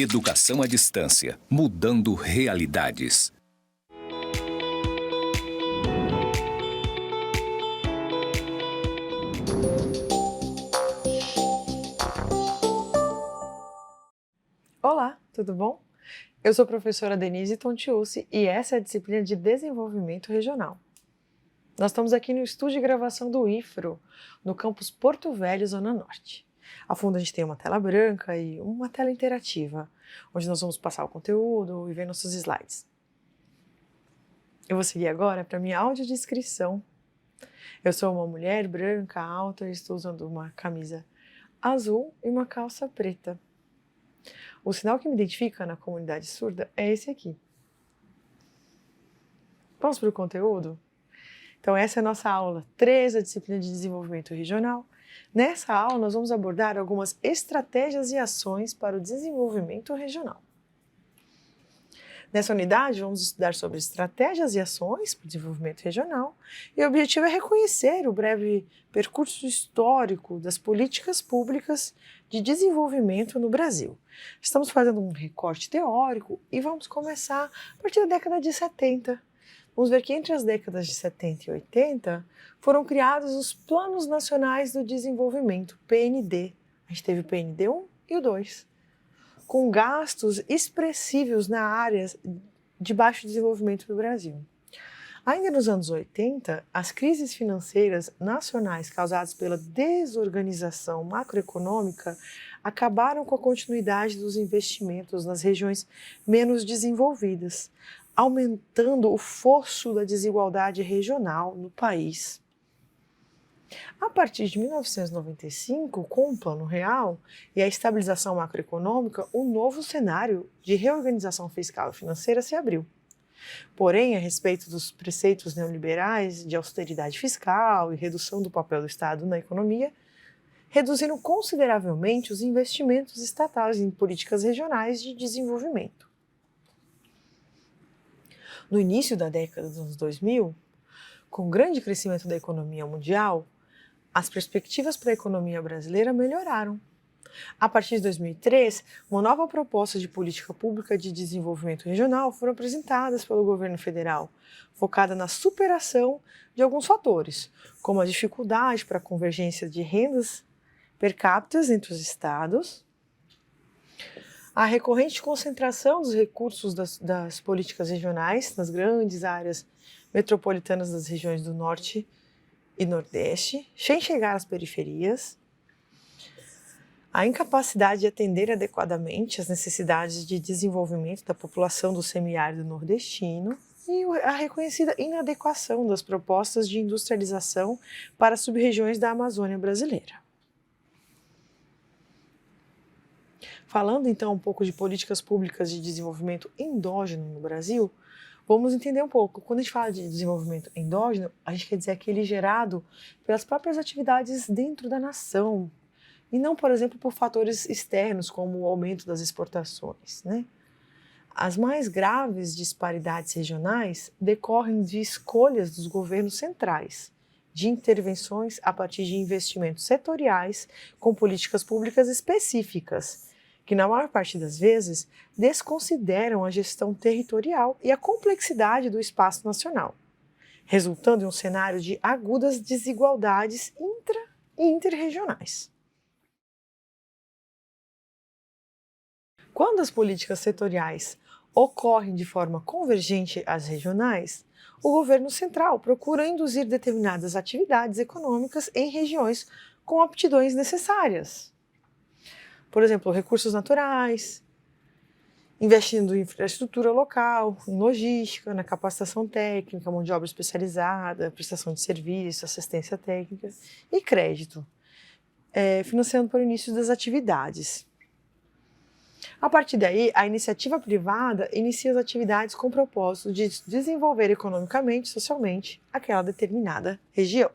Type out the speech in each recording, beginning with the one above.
Educação à distância, mudando realidades. Olá, tudo bom? Eu sou a professora Denise Tontiucci e essa é a disciplina de Desenvolvimento Regional. Nós estamos aqui no estúdio de gravação do IFRO, no campus Porto Velho, Zona Norte. Ao fundo a gente tem uma tela branca e uma tela interativa, onde nós vamos passar o conteúdo e ver nossos slides. Eu vou seguir agora para a minha audiodescrição. Eu sou uma mulher branca, alta e estou usando uma camisa azul e uma calça preta. O sinal que me identifica na comunidade surda é esse aqui. Vamos para o conteúdo? Então essa é a nossa aula 3 da disciplina de Desenvolvimento Regional. Nessa aula nós vamos abordar algumas estratégias e ações para o desenvolvimento regional. Nessa unidade vamos estudar sobre estratégias e ações para o desenvolvimento regional e o objetivo é reconhecer o breve percurso histórico das políticas públicas de desenvolvimento no Brasil. Estamos fazendo um recorte teórico e vamos começar a partir da década de 70. Vamos ver que entre as décadas de 70 e 80 foram criados os Planos Nacionais do Desenvolvimento, PND. A gente teve o PND 1 e o 2, com gastos expressivos na área de baixo desenvolvimento do Brasil. Ainda nos anos 80, as crises financeiras nacionais causadas pela desorganização macroeconômica acabaram com a continuidade dos investimentos nas regiões menos desenvolvidas, aumentando o fosso da desigualdade regional no país. A partir de 1995, com o Plano Real e a estabilização macroeconômica, um novo cenário de reorganização fiscal e financeira se abriu. Porém, a respeito dos preceitos neoliberais de austeridade fiscal e redução do papel do Estado na economia, reduziram consideravelmente os investimentos estatais em políticas regionais de desenvolvimento. No início da década dos anos 2000, com o grande crescimento da economia mundial, as perspectivas para a economia brasileira melhoraram. A partir de 2003, uma nova proposta de política pública de desenvolvimento regional foram apresentadas pelo governo federal, focada na superação de alguns fatores, como a dificuldade para a convergência de rendas per capita entre os estados, a recorrente concentração dos recursos das políticas regionais nas grandes áreas metropolitanas das regiões do Norte e Nordeste, sem chegar às periferias, a incapacidade de atender adequadamente às necessidades de desenvolvimento da população do semiárido nordestino e a reconhecida inadequação das propostas de industrialização para as sub-regiões da Amazônia brasileira. Falando então um pouco de políticas públicas de desenvolvimento endógeno no Brasil, vamos entender um pouco. Quando a gente fala de desenvolvimento endógeno, a gente quer dizer aquele gerado pelas próprias atividades dentro da nação, e não, por exemplo, por fatores externos, como o aumento das exportações, né? As mais graves disparidades regionais decorrem de escolhas dos governos centrais, de intervenções a partir de investimentos setoriais com políticas públicas específicas, que na maior parte das vezes desconsideram a gestão territorial e a complexidade do espaço nacional, resultando em um cenário de agudas desigualdades intra- e interregionais. Quando as políticas setoriais ocorrem de forma convergente às regionais, o governo central procura induzir determinadas atividades econômicas em regiões com aptidões necessárias. Por exemplo, recursos naturais, investindo em infraestrutura local, em logística, na capacitação técnica, mão de obra especializada, prestação de serviço, assistência técnica e crédito, financiando para o início das atividades. A partir daí, a iniciativa privada inicia as atividades com o propósito de desenvolver economicamente e socialmente aquela determinada região.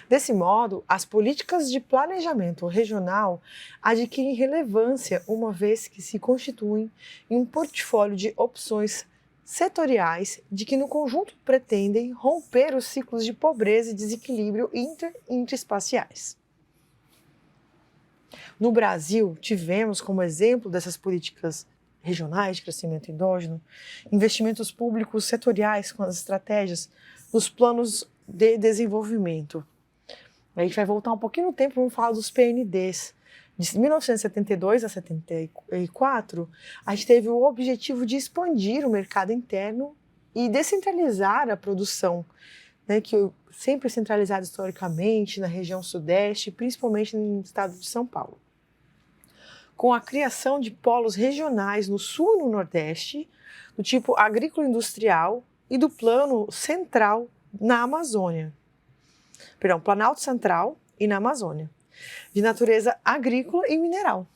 Desse modo, as políticas de planejamento regional adquirem relevância uma vez que se constituem em um portfólio de opções setoriais de que no conjunto pretendem romper os ciclos de pobreza e desequilíbrio interespaciais. No Brasil, tivemos como exemplo dessas políticas regionais de crescimento endógeno, investimentos públicos setoriais com as estratégias nos planos de desenvolvimento. A gente vai voltar um pouquinho no tempo, vamos falar dos PNDs. De 1972 a 74, a gente teve o objetivo de expandir o mercado interno e descentralizar a produção, né, que sempre centralizada historicamente na região sudeste, principalmente no estado de São Paulo. Com a criação de polos regionais no sul e no nordeste, do tipo agrícola-industrial e do plano central na Amazônia. Planalto Central e na Amazônia, de natureza agrícola e mineral.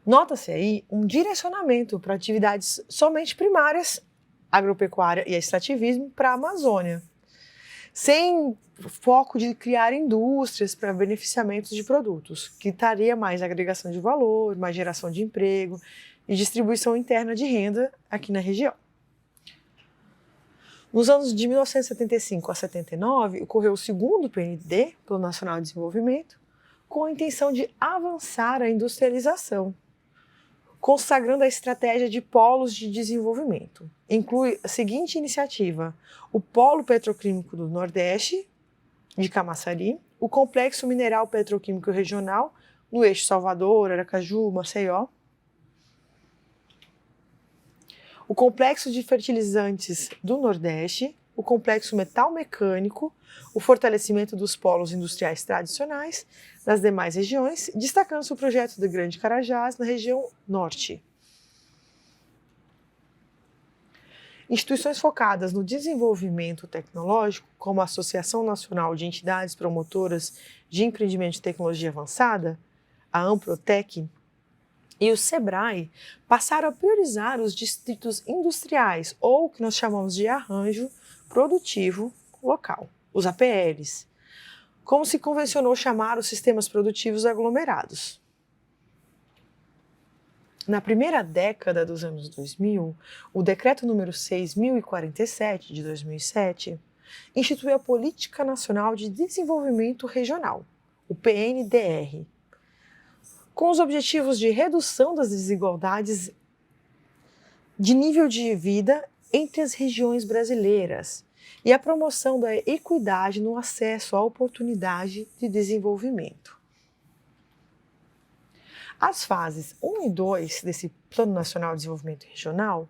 Nota-se aí um direcionamento para atividades somente primárias, agropecuária e extrativismo, para a Amazônia, sem foco de criar indústrias para beneficiamento de produtos, que estaria mais agregação de valor, mais geração de emprego e distribuição interna de renda aqui na região. Nos anos de 1975 a 79, ocorreu o segundo PND, Plano Nacional de Desenvolvimento, com a intenção de avançar a industrialização, consagrando a estratégia de polos de desenvolvimento. Inclui a seguinte iniciativa: o Polo Petroquímico do Nordeste, de Camaçari, o Complexo Mineral Petroquímico Regional, no eixo Salvador, Aracaju, Maceió, o Complexo de Fertilizantes do Nordeste, o Complexo Metal Mecânico, o fortalecimento dos polos industriais tradicionais nas demais regiões, destacando-se o projeto do Grande Carajás na região norte. Instituições focadas no desenvolvimento tecnológico, como a Associação Nacional de Entidades Promotoras de Empreendimento de Tecnologia Avançada, a Amprotec, e o SEBRAE passaram a priorizar os distritos industriais, ou o que nós chamamos de arranjo produtivo local, os APLs, como se convencionou chamar os sistemas produtivos aglomerados. Na primeira década dos anos 2000, o Decreto número 6.047, de 2007, instituiu a Política Nacional de Desenvolvimento Regional, o PNDR, com os objetivos de redução das desigualdades de nível de vida entre as regiões brasileiras e a promoção da equidade no acesso à oportunidade de desenvolvimento. As fases 1 e 2 desse Plano Nacional de Desenvolvimento Regional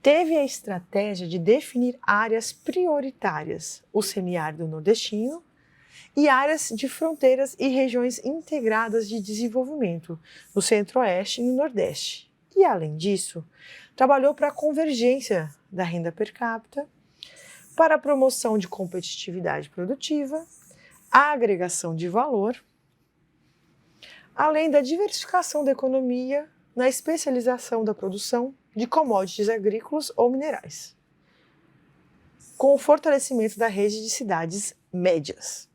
teve a estratégia de definir áreas prioritárias, o semiárido nordestino, e áreas de fronteiras e regiões integradas de desenvolvimento no Centro-Oeste e no Nordeste. E, além disso, trabalhou para a convergência da renda per capita, para a promoção de competitividade produtiva, a agregação de valor, além da diversificação da economia na especialização da produção de commodities agrícolas ou minerais, com o fortalecimento da rede de cidades médias.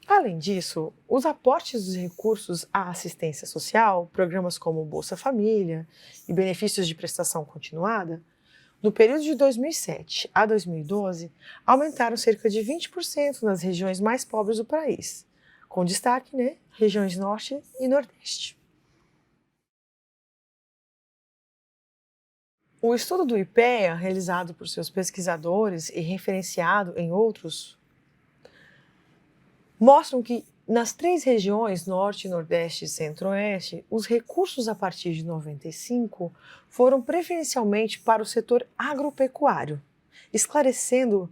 Além disso, os aportes dos recursos à assistência social, programas como Bolsa Família e benefícios de prestação continuada, no período de 2007 a 2012, aumentaram cerca de 20% nas regiões mais pobres do país, com destaque, regiões Norte e Nordeste. O estudo do IPEA, realizado por seus pesquisadores e referenciado em outros, mostram que nas 3 regiões, Norte, Nordeste e Centro-Oeste, os recursos a partir de 95 foram preferencialmente para o setor agropecuário, esclarecendo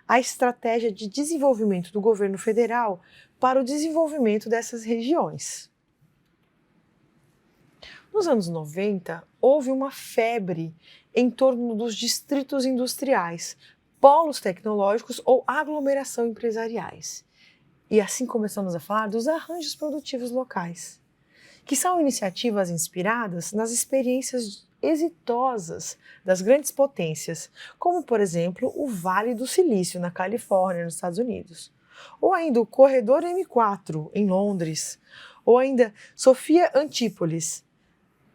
a estratégia de desenvolvimento do governo federal para o desenvolvimento dessas regiões. Nos anos 90, houve uma febre em torno dos distritos industriais, polos tecnológicos ou aglomeração empresariais. E assim começamos a falar dos arranjos produtivos locais, que são iniciativas inspiradas nas experiências exitosas das grandes potências, como, por exemplo, o Vale do Silício, na Califórnia, nos Estados Unidos, ou ainda o Corredor M4, em Londres, ou ainda Sofia Antípolis,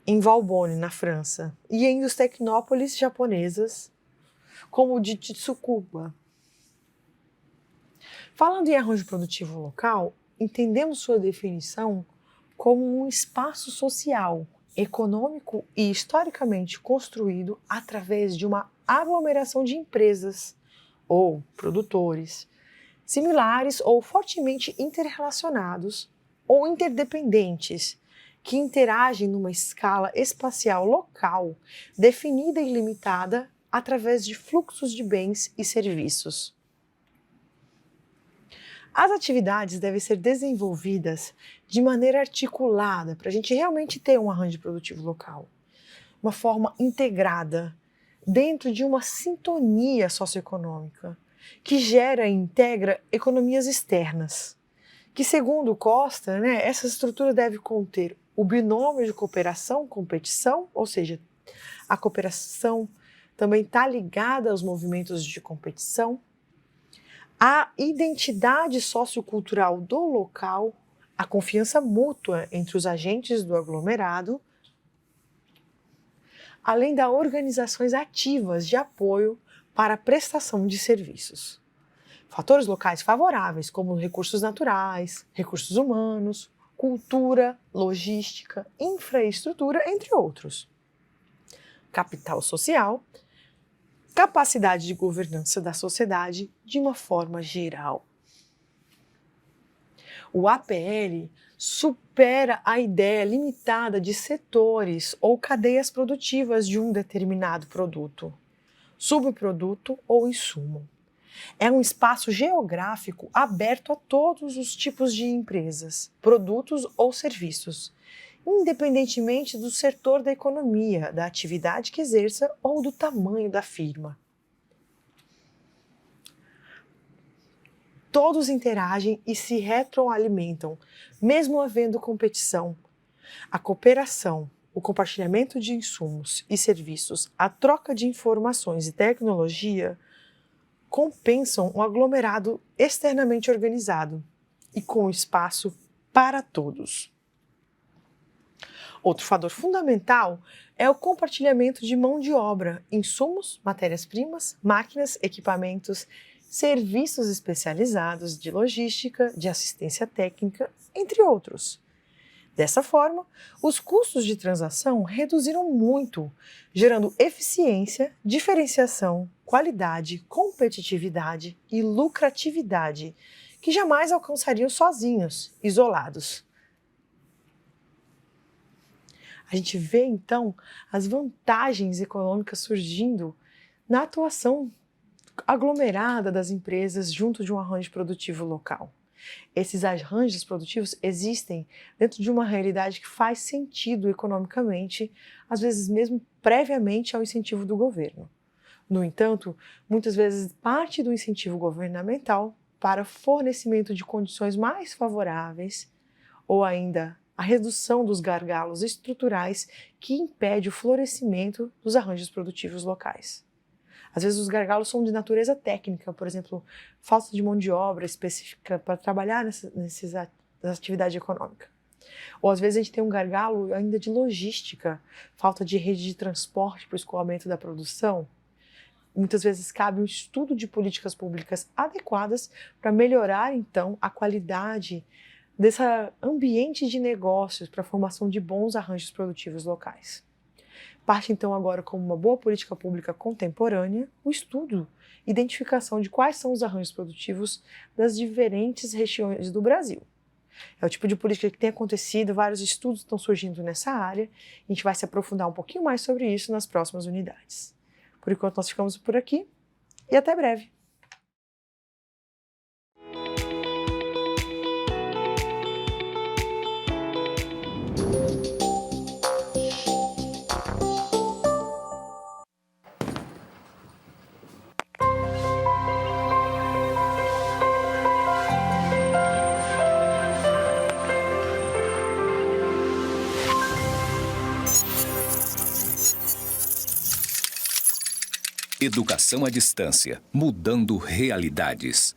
em Valbonne, na França, e ainda os tecnópolis japonesas, como o de Tsukuba. Falando em arranjo produtivo local, entendemos sua definição como um espaço social, econômico e historicamente construído através de uma aglomeração de empresas ou produtores, similares ou fortemente interrelacionados ou interdependentes, que interagem numa escala espacial local, definida e limitada através de fluxos de bens e serviços. As atividades devem ser desenvolvidas de maneira articulada para a gente realmente ter um arranjo produtivo local, uma forma integrada, dentro de uma sintonia socioeconômica, que gera e integra economias externas, que, segundo Costa, essa estrutura deve conter o binômio de cooperação-competição, ou seja, a cooperação também está ligada aos movimentos de competição, a identidade sociocultural do local, a confiança mútua entre os agentes do aglomerado, além das organizações ativas de apoio para a prestação de serviços. Fatores locais favoráveis, como recursos naturais, recursos humanos, cultura, logística, infraestrutura, entre outros. Capital social, capacidade de governança da sociedade de uma forma geral. O APL supera a ideia limitada de setores ou cadeias produtivas de um determinado produto, subproduto ou insumo. É um espaço geográfico aberto a todos os tipos de empresas, produtos ou serviços, independentemente do setor da economia, da atividade que exerça ou do tamanho da firma. Todos interagem e se retroalimentam, mesmo havendo competição. A cooperação, o compartilhamento de insumos e serviços, a troca de informações e tecnologia compensam um aglomerado externamente organizado e com espaço para todos. Outro fator fundamental é o compartilhamento de mão de obra, insumos, matérias-primas, máquinas, equipamentos, serviços especializados de logística, de assistência técnica, entre outros. Dessa forma, os custos de transação reduziram muito, gerando eficiência, diferenciação, qualidade, competitividade e lucratividade, que jamais alcançariam sozinhos, isolados. A gente vê, então, as vantagens econômicas surgindo na atuação aglomerada das empresas junto de um arranjo produtivo local. Esses arranjos produtivos existem dentro de uma realidade que faz sentido economicamente, às vezes mesmo previamente ao incentivo do governo. No entanto, muitas vezes parte do incentivo governamental para fornecimento de condições mais favoráveis ou ainda a redução dos gargalos estruturais que impede o florescimento dos arranjos produtivos locais. Às vezes os gargalos são de natureza técnica, por exemplo, falta de mão de obra específica para trabalhar nessa atividade econômica. Ou às vezes a gente tem um gargalo ainda de logística, falta de rede de transporte para o escoamento da produção. Muitas vezes cabe um estudo de políticas públicas adequadas para melhorar, então, a qualidade desse ambiente de negócios para a formação de bons arranjos produtivos locais. Parte, então, agora como uma boa política pública contemporânea, o estudo, identificação de quais são os arranjos produtivos das diferentes regiões do Brasil. É o tipo de política que tem acontecido, vários estudos estão surgindo nessa área, a gente vai se aprofundar um pouquinho mais sobre isso nas próximas unidades. Por enquanto, nós ficamos por aqui e até breve! Educação à distância, mudando realidades.